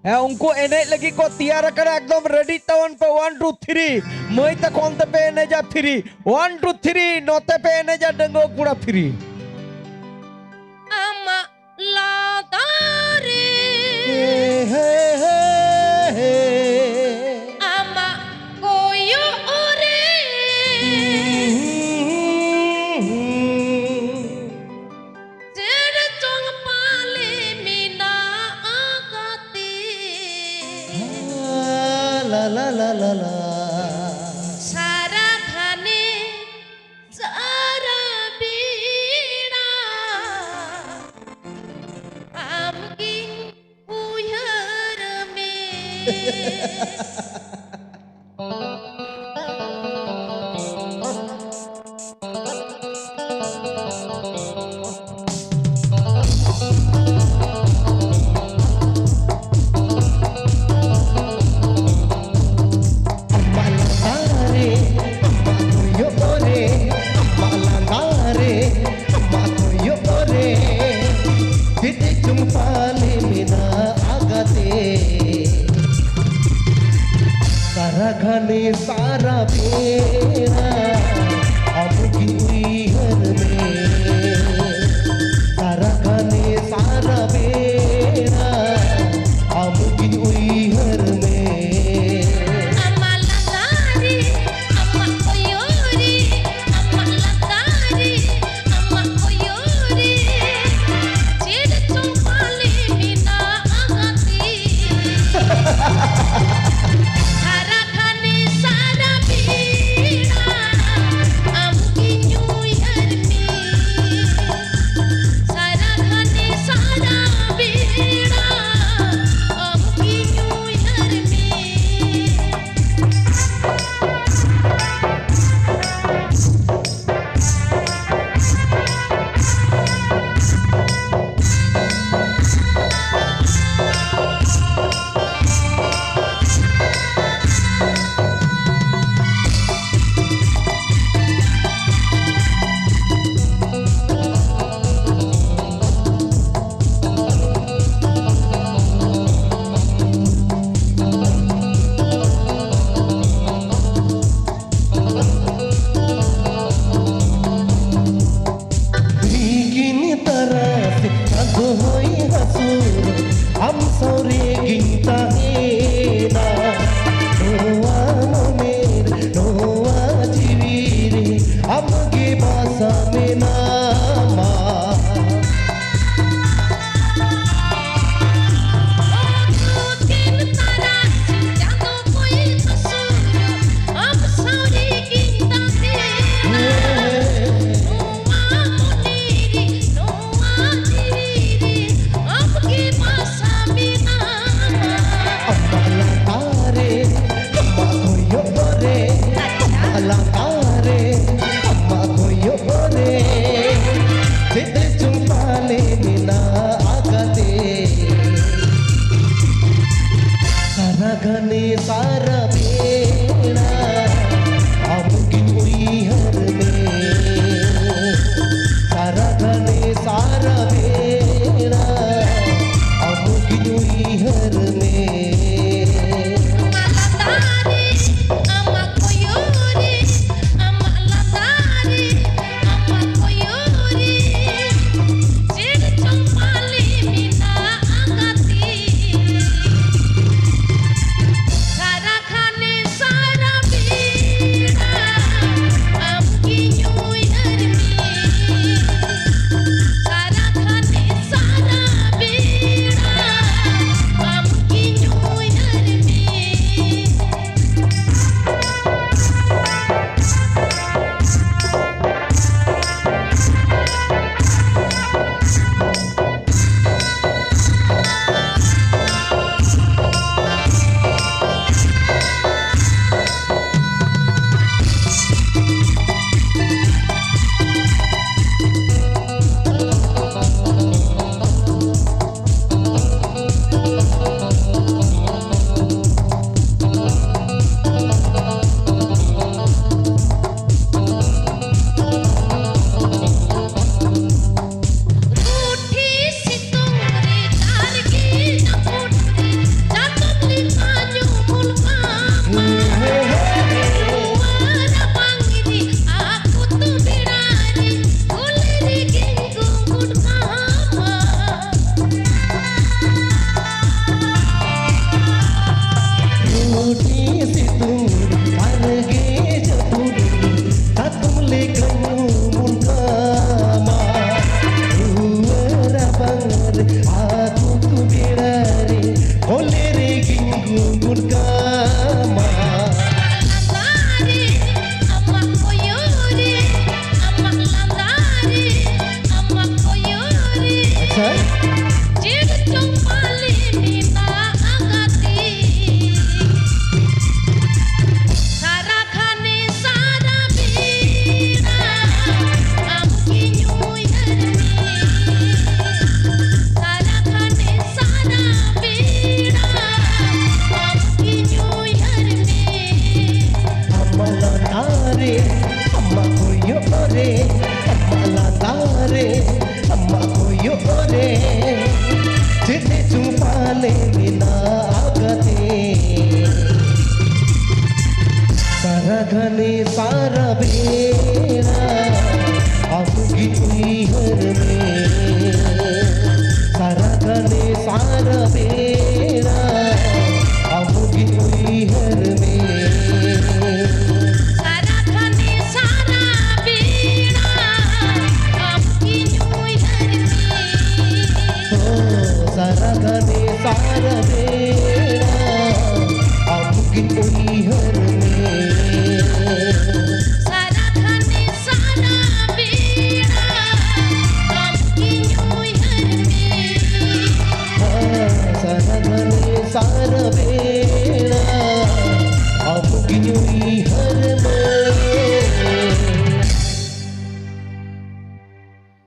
उनको एने लगी को तैयार कर एकदम रेडी तवन पे 1 2 3 मई तक कोनते पे एने जा फ्री 1 2 3 नोते पे एने जा डंगो पूरा free ama ladare ama koyo ore jere chong pale mina agati la la la la la sara khane sara bina amki uyar me घने सारा बेरा अमुकी उइहर में सारा घने सारा बेरा अमुकी उइहर में ama ladare ama koyore ama ladare ama koyore jere chong pale mina agati sara khane sara bina kama Landari, amma koyore, amma landari, amma koyore. acha Jed chong pale nina agati. Sara khane sara bina, amki new year me. Sara khane sara bina, amki new year me. amala tare amma koyo re amala tare amma koyo re jete chupale mina agate saragane sara bera amugi uihar me saragane sara bera amugi uihar me Sara khane sara bina, amki new year me. saragane sara bera amugi uihar me Sara khane sara bina, amki new year me. saragane sara bera